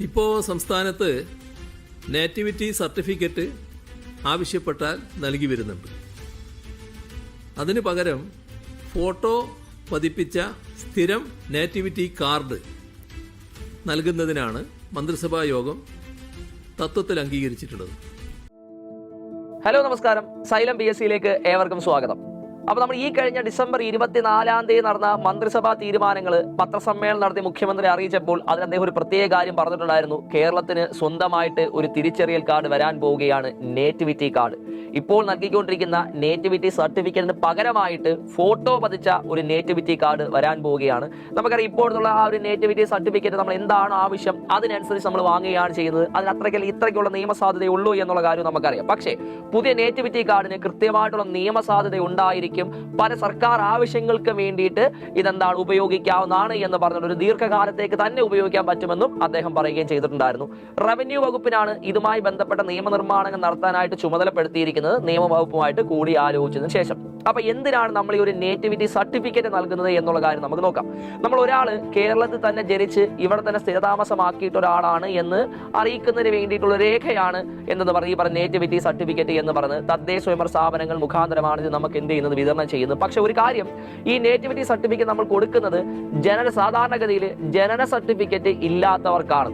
ഇപ്പോൾ സംസ്ഥാനത്ത് nativity certificate ആവശ്യപ്പെട്ടാൽ നൽകി വരുന്നുണ്ട്. അതിന് പകരം ഫോട്ടോ പതിപ്പിച്ച സ്ഥിരം നേറ്റിവിറ്റി കാർഡ് നൽകുന്നതിനാണ് മന്ത്രിസഭാ യോഗം തത്വത്തിൽ അംഗീകരിച്ചിട്ടുള്ളത്. ഹലോ, നമസ്കാരം. സൈലം PSCയിലേക്ക് ഏവർക്കും സ്വാഗതം. അപ്പോൾ നമ്മൾ ഈ കഴിഞ്ഞ ഡിസംബർ 24 നടന്ന മന്ത്രിസഭാ തീരുമാനങ്ങൾ പത്രസമ്മേളനം നടത്തി മുഖ്യമന്ത്രി അറിയിച്ചപ്പോൾ അതിന് അദ്ദേഹം ഒരു പ്രത്യേക കാര്യം പറഞ്ഞിട്ടുണ്ടായിരുന്നു. കേരളത്തിന് സ്വന്തമായിട്ട് ഒരു തിരിച്ചറിയൽ കാർഡ് വരാൻ പോവുകയാണ്, നേറ്റിവിറ്റി കാർഡ്. ഇപ്പോൾ നൽകിക്കൊണ്ടിരിക്കുന്ന നേറ്റിവിറ്റി സർട്ടിഫിക്കറ്റിന് പകരമായിട്ട് ഫോട്ടോ പതിച്ച ഒരു നേറ്റിവിറ്റി കാർഡ് വരാൻ പോവുകയാണ്. നമുക്കറിയാം, ഇപ്പോഴുള്ള ആ ഒരു നേറ്റിവിറ്റി സർട്ടിഫിക്കറ്റ് നമ്മൾ എന്താണ് ആവശ്യം അതിനനുസരിച്ച് നമ്മൾ വാങ്ങുകയാണ് ചെയ്യുന്നത്. അതിന് ഇത്രയ്ക്കുള്ള നിയമസാധ്യതയുള്ളൂ എന്നുള്ള കാര്യം നമുക്കറിയാം. പക്ഷേ പുതിയ നേറ്റിവിറ്റി കാർഡിന് കൃത്യമായിട്ടുള്ള നിയമസാധ്യത ഉണ്ടായിരിക്കും. പല സർക്കാർ ആവശ്യങ്ങൾക്ക് വേണ്ടിയിട്ട് ഇതെന്താണ് ഉപയോഗിക്കാവുന്നതാണ് എന്ന് പറഞ്ഞ ഒരു ദീർഘകാലത്തേക്ക് തന്നെ ഉപയോഗിക്കാൻ പറ്റുമെന്നും അദ്ദേഹം പറയുകയും ചെയ്തിട്ടുണ്ടായിരുന്നു. റവന്യൂ വകുപ്പിനാണ് ഇതുമായി ബന്ധപ്പെട്ട നിയമനിർമ്മാണങ്ങൾ നടത്താനായിട്ട് ചുമതലപ്പെടുത്തിയിരിക്കുന്നത്, നിയമവകുപ്പുമായിട്ട് കൂടി ആലോചിച്ചതിന് ശേഷം. അപ്പൊ എന്തിനാണ് നമ്മൾ ഈ ഒരു നേറ്റിവിറ്റി സർട്ടിഫിക്കറ്റ് നൽകുന്നത് എന്നുള്ള കാര്യം നമുക്ക് നോക്കാം. നമ്മൾ ഒരാള് കേരളത്തിൽ തന്നെ ജനിച്ച് ഇവിടെ തന്നെ സ്ഥിരതാമസമാക്കിയിട്ട് ഒരാളാണ് എന്ന് അറിയിക്കുന്നതിന് വേണ്ടിയിട്ടുള്ള രേഖയാണ് എന്നത് പറഞ്ഞ് ഈ പറഞ്ഞ നേറ്റിവിറ്റി സർട്ടിഫിക്കറ്റ് എന്ന് പറഞ്ഞ് തദ്ദേശ സ്വയംഭരണ സ്ഥാപനങ്ങൾ മുഖാന്തരമാണ് ഇത് നമുക്ക് എന്ത് ചെയ്യുന്നത്, വിതരണം ചെയ്യുന്നത്. പക്ഷെ ഒരു കാര്യം, ഈ നേറ്റിവിറ്റി സർട്ടിഫിക്കറ്റ് നമ്മൾ കൊടുക്കുന്നത് സാധാരണഗതിയിൽ ജനന സർട്ടിഫിക്കറ്റ് ഇല്ലാത്തവർക്കാണ്.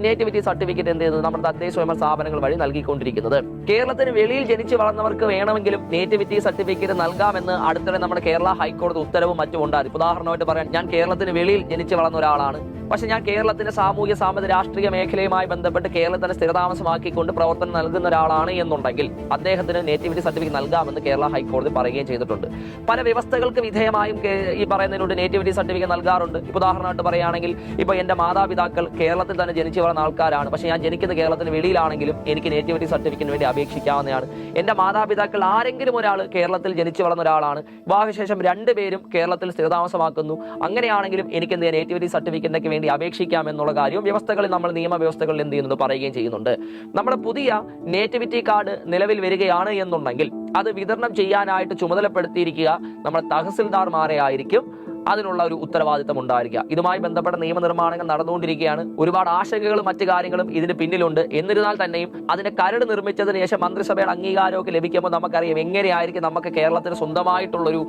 നേറ്റിവിറ്റി സർട്ടിഫിക്കറ്റ് എന്ത് ചെയ്യുന്നത് നമ്മുടെ തദ്ദേശ സ്വയംഭരണ സ്ഥാപനങ്ങൾ വഴി നൽകിക്കൊണ്ടിരിക്കുന്നത്. കേരളത്തിന് വെളിയിൽ ജനിച്ചു വളർന്നവർക്ക് വേണമെങ്കിലും നേറ്റിവിറ്റി സർട്ടിഫിക്കറ്റ് നൽകാമെന്ന് അടുത്തിടെ നമ്മുടെ കേരള ഹൈക്കോടതി ഉത്തരവും മറ്റും ഉണ്ടായിരുന്നു. ഉദാഹരണമായിട്ട് പറയാൻ, ഞാൻ കേരളത്തിന് വെളിയിൽ ജനിച്ചു വളർന്ന ഒരാളാണ്, പക്ഷെ ഞാൻ കേരളത്തിന്റെ സാമൂഹ്യ സാമ്പത്തിക രാഷ്ട്രീയ മേഖലയുമായി ബന്ധപ്പെട്ട് കേരളത്തിന് സ്ഥിരതാമസമാക്കിക്കൊണ്ട് പ്രവർത്തനം നൽകുന്ന ഒരാളാണ് എന്നുണ്ടെങ്കിൽ അദ്ദേഹത്തിന് നേറ്റിവിറ്റി സർട്ടിഫിക്കറ്റ് നൽകാമെന്ന് കേരള ഹൈക്കോടതി പറയുകയും ചെയ്തിട്ടുണ്ട്. പല വ്യവസ്ഥകൾക്ക് വിധേയമായും ഈ പറയുന്നതിനോട് നേറ്റിവിറ്റി സർട്ടിഫിക്കറ്റ് നൽകാറുണ്ട്. ഉദാഹരണമായിട്ട് പറയുകയാണെങ്കിൽ, ഇപ്പൊ എന്റെ മാതാപിതാക്കൾ കേരളത്തിൽ തന്നെ ജനിച്ചു വളർന്ന ആൾക്കാരാണ്, പക്ഷെ ഞാൻ ജനിക്കുന്ന കേരളത്തിന് വെളിയിലാണെങ്കിലും എനിക്ക് നേറ്റിവിറ്റി സർട്ടിഫിക്കറ്റിന് വേണ്ടി അപേക്ഷിക്കാവുന്നതാണ്. എന്റെ മാതാപിതാക്കൾ ആരെങ്കിലും ഒരാൾ കേരളത്തിൽ ജനിച്ചു വളർന്ന ഒരാളാണ്, വിവാഹശേഷം രണ്ടുപേരും കേരളത്തിൽ സ്ഥിരതാമസമാക്കുന്നു, അങ്ങനെയാണെങ്കിലും എനിക്ക് എന്ത് നേറ്റിവിറ്റി സർട്ടിഫിക്കറ്റിന് വേണ്ടി അപേക്ഷിക്കാം എന്നുള്ള കാര്യവും വ്യവസ്ഥകളിൽ നമ്മൾ നിയമവ്യവസ്ഥകളിൽ എന്ത് ചെയ്യുന്നത് പറയുകയും ചെയ്യുന്നുണ്ട്. നമ്മുടെ പുതിയ നേറ്റിവിറ്റി കാർഡ് നിലവിൽ വരികയാണ് എന്നുണ്ടെങ്കിൽ അത് വിതരണം ചെയ്യാനായിട്ട് ചുമതലപ്പെടുത്തിയിരിക്കുക നമ്മുടെ തഹസിൽദാർമാരെ ആയിരിക്കും. അതിനുള്ള ഒരു ഉത്തരവാദിത്തം ഉണ്ടായിരിക്കുക. ഇതുമായി ബന്ധപ്പെട്ട നിയമനിർമ്മാണങ്ങൾ നടന്നുകൊണ്ടിരിക്കുകയാണ്. ഒരുപാട് ആശങ്കകളും മറ്റു കാര്യങ്ങളും ഇതിന് പിന്നിലുണ്ട്. എന്നിരുന്നാൽ തന്നെയും അതിന്റെ കരട് നിർമ്മിച്ചതിന് ശേഷം മന്ത്രിസഭയുടെ അംഗീകാരമൊക്കെ ലഭിക്കുമ്പോൾ നമുക്കറിയാം എങ്ങനെയായിരിക്കും നമുക്ക് കേരളത്തിന് സ്വന്തമായിട്ടുള്ളൊരു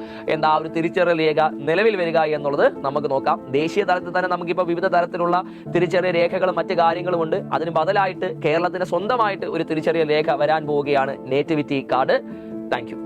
ഒരു തിരിച്ചറിയൽ രേഖ നിലവിൽ വരിക എന്നുള്ളത് നമുക്ക് നോക്കാം. ദേശീയ തലത്തിൽ തന്നെ നമുക്കിപ്പോൾ വിവിധ തരത്തിലുള്ള തിരിച്ചറിയൽ രേഖകളും മറ്റു കാര്യങ്ങളും ഉണ്ട്. അതിന് ബദലായിട്ട് കേരളത്തിന് സ്വന്തമായിട്ട് ഒരു തിരിച്ചറിയൽ രേഖ വരാൻ പോവുകയാണ്, നേറ്റിവിറ്റി കാർഡ്. Thank you.